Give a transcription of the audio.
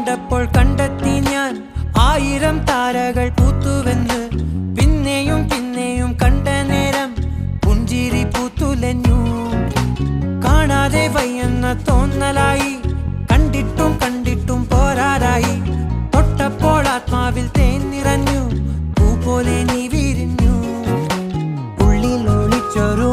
കണ്ടപ്പോൾ കണ്ടെത്തി ഞാൻ 1000 താരകൾ പൂത്തുവെന്ന്. പിന്നെയും പിന്നെയും കണ്ട നേരം പുഞ്ചിരി പൂത്തുലഞ്ഞു. കാണാതെ വയ്യെന്ന തോന്നലായി, കണ്ടിട്ടും കണ്ടിട്ടും പോരാതായി. തൊട്ടപ്പോൾ ആത്മാവിൽ തേൻ നിറഞ്ഞു, പൂ പോലെ നീ വിരിഞ്ഞു. ഉള്ളിൽ ഒളിച്ചൊരു